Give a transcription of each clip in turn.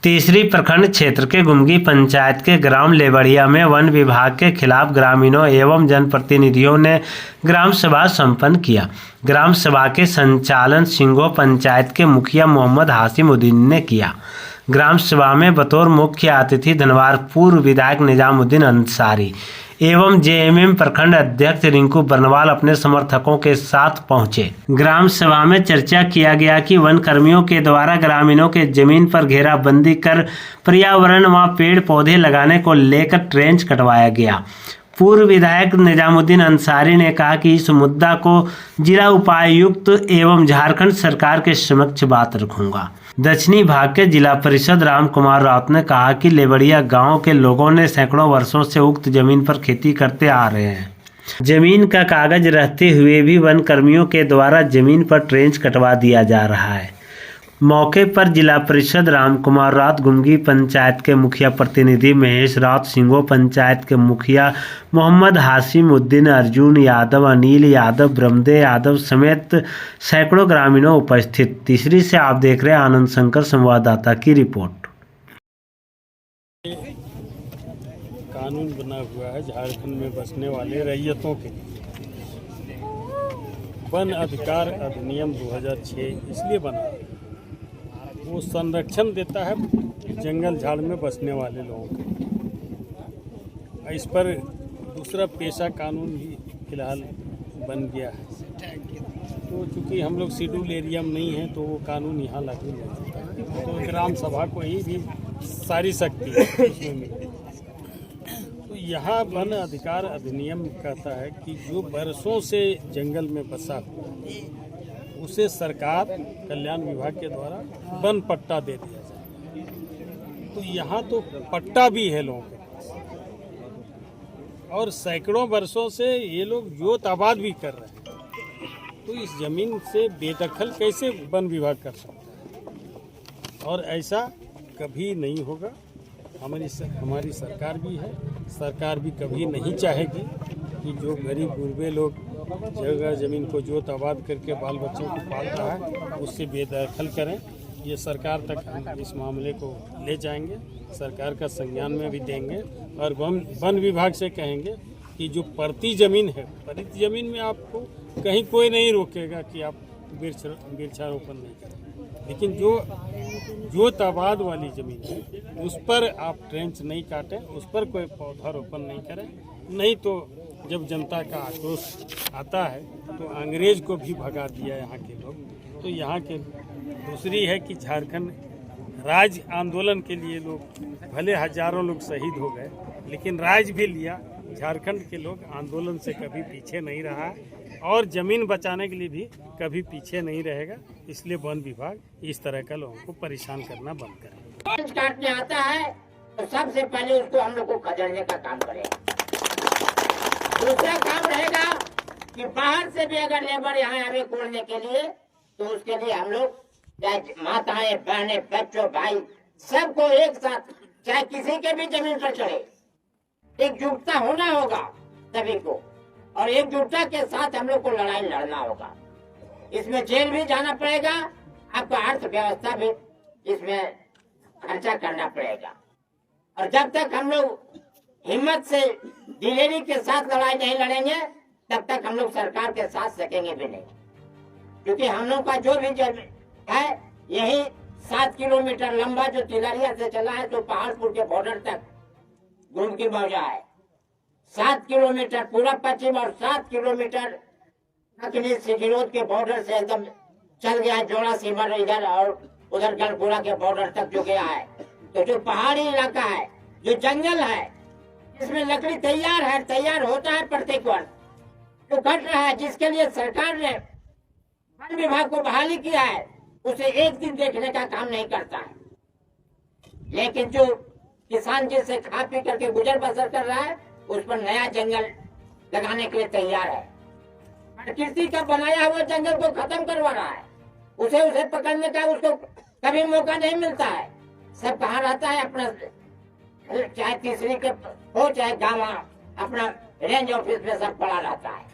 तीसरी प्रखंड क्षेत्र के गुमगी पंचायत के ग्राम लेवड़िया में वन विभाग के खिलाफ ग्रामीणों एवं जनप्रतिनिधियों ने ग्राम सभा संपन्न किया। ग्राम सभा के संचालन सिंघो पंचायत के मुखिया मोहम्मद हाशिमुद्दीन ने किया। ग्राम सभा में बतौर मुख्य अतिथि धनवार पूर्व विधायक निजामुद्दीन अंसारी एवं जेएमएम प्रखंड अध्यक्ष रिंकू बर्नवाल अपने समर्थकों के साथ पहुंचे। ग्राम सभा में चर्चा किया गया कि वन कर्मियों के द्वारा ग्रामीणों के जमीन पर घेराबंदी कर पर्यावरण व पेड़ पौधे लगाने को लेकर ट्रेंच कटवाया गया। पूर्व विधायक निजामुद्दीन अंसारी ने कहा कि इस मुद्दा को जिला उपायुक्त एवं झारखंड सरकार के समक्ष बात रखूंगा। दक्षिणी भाग के जिला परिषद राम कुमार राउत ने कहा कि लेवड़िया गांव के लोगों ने सैकड़ों वर्षों से उक्त जमीन पर खेती करते आ रहे हैं। जमीन का कागज रहते हुए भी वन कर्मियों के द्वारा जमीन पर ट्रेंच कटवा दिया जा रहा है। मौके पर जिला परिषद राम कुमार राउत, गुमगी पंचायत के मुखिया प्रतिनिधि महेश राउत, सिंघो पंचायत के मुखिया मोहम्मद हाशिमुद्दीन, अर्जुन यादव, अनिल यादव, ब्रह्मदेव यादव समेत सैकड़ों ग्रामीणों उपस्थित। तीसरी से आप देख रहे हैं आनंद शंकर संवाददाता की रिपोर्ट। कानून बना हुआ है झारखंड में बसने वाले रैयतों के वन अधिकार अधिनियम 2006 इसलिए बना, वो संरक्षण देता है जंगल झाड़ में बसने वाले लोगों को। इस पर दूसरा पेशा कानून भी फिलहाल बन गया है। तो चूँकि हम लोग शेड्यूल एरिया में नहीं हैं तो वो कानून यहाँ लागू नहीं होता है। तो ग्राम सभा को ही भी सारी शक्ति है उसमें मिलती है। तो यहाँ वन अधिकार अधिनियम कहता है कि जो बरसों से जंगल में बसा हुआ है उसे सरकार कल्याण विभाग के द्वारा वन पट्टा दे दिया जाए। तो यहाँ तो पट्टा भी है लोगों के पास और सैकड़ों वर्षों से ये लोग जोत आबाद भी कर रहे हैं। तो इस जमीन से बेदखल कैसे वन विभाग कर सकता है? और ऐसा कभी नहीं होगा। हमारी सरकार भी है, सरकार भी कभी नहीं चाहेगी कि जो गरीब गुरबे लोग जगह ज़मीन को जोत आबाद करके बाल बच्चों को पालता है उससे बेदखल करें। ये सरकार तक हम इस मामले को ले जाएंगे, सरकार का संज्ञान में भी देंगे और वन विभाग से कहेंगे कि जो पड़ती ज़मीन है, पड़ती ज़मीन में आपको कहीं कोई नहीं रोकेगा कि आप वृक्षारोपण नहीं करें, लेकिन जो जोत आबाद वाली ज़मीन है उस पर आप ट्रेंच नहीं काटें, उस पर कोई पौधारोपण नहीं करें। नहीं तो जब जनता का आक्रोश आता है तो अंग्रेज को भी भगा दिया यहाँ के लोग। तो यहाँ के दूसरी है कि झारखंड राज्य आंदोलन के लिए लोग भले हजारों लोग शहीद हो गए लेकिन राज्य भी लिया। झारखंड के लोग आंदोलन से कभी पीछे नहीं रहा है और ज़मीन बचाने के लिए भी कभी पीछे नहीं रहेगा। इसलिए वन विभाग इस तरह का लोगों को परेशान करना बंद करे। काटने आता है तो सबसे पहले उसको हम लोग को खदेड़ने का काम करेगा। दूसरा काम रहेगा कि बाहर से भी अगर लेबर यहाँ हमें कोड़ने के लिए तो उसके लिए हम लोग चाहे माताएं, बहनें, बच्चों, भाई सबको एक साथ, चाहे किसी के भी जमीन पर चढ़े, एकजुटता होना होगा सभी को और एकजुटता के साथ हम लोग को लड़ाई लड़ना होगा। इसमें जेल भी जाना पड़ेगा, आपका अर्थव्यवस्था भी इसमें खर्चा करना पड़ेगा। और जब तक हम लोग हिम्मत से दिलेरी के साथ लड़ाई नहीं लड़ेंगे तब तक हम लोग सरकार के साथ सकेंगे भी नहीं। क्योंकि हम लोग का जो भी जमीन है यही 7 किलोमीटर लंबा जो तिलरिया से चला है तो पहाड़पुर के बॉर्डर तक गुमगी मौजा है। 7 किलोमीटर पूरा पश्चिम और 7 किलोमीटर दक्षिणी सिकिरोद के बॉर्डर से एकदम चल गया है। जोड़ा सीमर इधर और उधर गढ़पुरा के बॉर्डर तक जो गया है। तो जो पहाड़ी इलाका है, जो जंगल है, इसमें लकड़ी तैयार है, तैयार होता है प्रत्येक वर्ष, जो घट रहा है, जिसके लिए सरकार ने वन विभाग को बहाली किया है, उसे एक दिन देखने का काम नहीं करता है। लेकिन जो किसान जिससे खा पी करके गुजर बसर कर रहा है उस पर नया जंगल लगाने के लिए तैयार है। प्रकृति का बनाया हुआ जंगल को खत्म करवा रहा है। उसे पकड़ने का उसको कभी मौका नहीं मिलता है। सब कहाँ रहता है अपना, चाहे तीसरी के हो चाहे गाँव, अपना रेंज ऑफिस में सब पड़ा रहता है।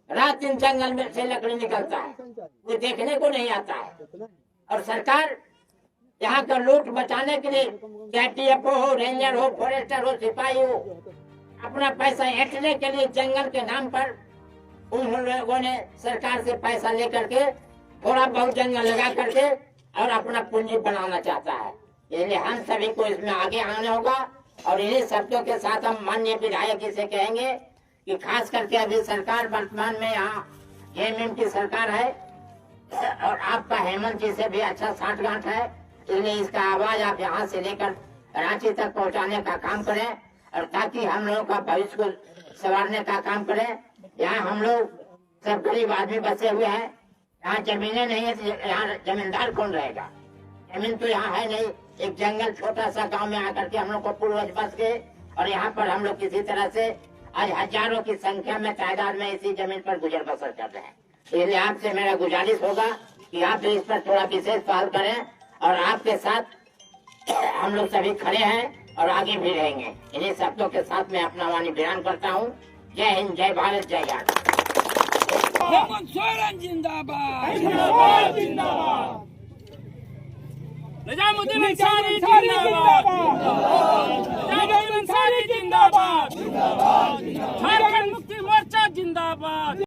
रात दिन जंगल में से लकड़ी निकलता है, वो देखने को नहीं आता है। और सरकार यहाँ का लूट बचाने के लिए KTF हो, रेंजर हो, फॉरेस्टर हो, सिपाही हो, अपना पैसा ऐंठने के लिए जंगल के नाम पर उन लोगों ने सरकार से पैसा लेकर के थोड़ा बहुत जंगल लगा करके और अपना पूंजी बनाना चाहता है। इसलिए हम सभी को इसमें आगे आना होगा और इन्हीं शब्दों के साथ हम माननीय विधायक इसे कहेंगे कि खास करके अभी सरकार वर्तमान में यहाँ JMM की सरकार है और आपका हेमंत जी से भी अच्छा साठगांठ है, इसलिए इसका आवाज आप यहाँ से लेकर रांची तक पहुँचाने का काम करें और ताकि हम लोगों का भविष्य को संवारने का काम करें। यहाँ हम लोग सब गरीब आदमी बसे हुए हैं, यहाँ जमीनें नहीं है तो यहाँ जमींदार कौन रहेगा? जमीन तो यहाँ है नहीं। एक जंगल छोटा सा गांव में आकर के हम लोग को पूर्वज बस गए और यहाँ पर हम लोग किसी तरह से आज हजारों की संख्या में तादाद में इसी जमीन पर गुजर बसर कर रहे हैं। इसलिए आपसे मेरा गुजारिश होगा कि आप इस पर थोड़ा विशेष पहल करें और आपके साथ हम लोग सभी खड़े हैं और आगे भी रहेंगे। इन्हीं शब्दों के साथ मैं अपना वाणी बयान करता हूँ। जय हिंद, जय भारत, जय ज्ञान। हेमंत सोरेन जिंदाबाद, निजामुद्दीन अंसारी जिंदाबाद, निजामुद्दीन अंसारी जिंदाबाद, झारखंड मुक्ति मोर्चा जिंदाबाद।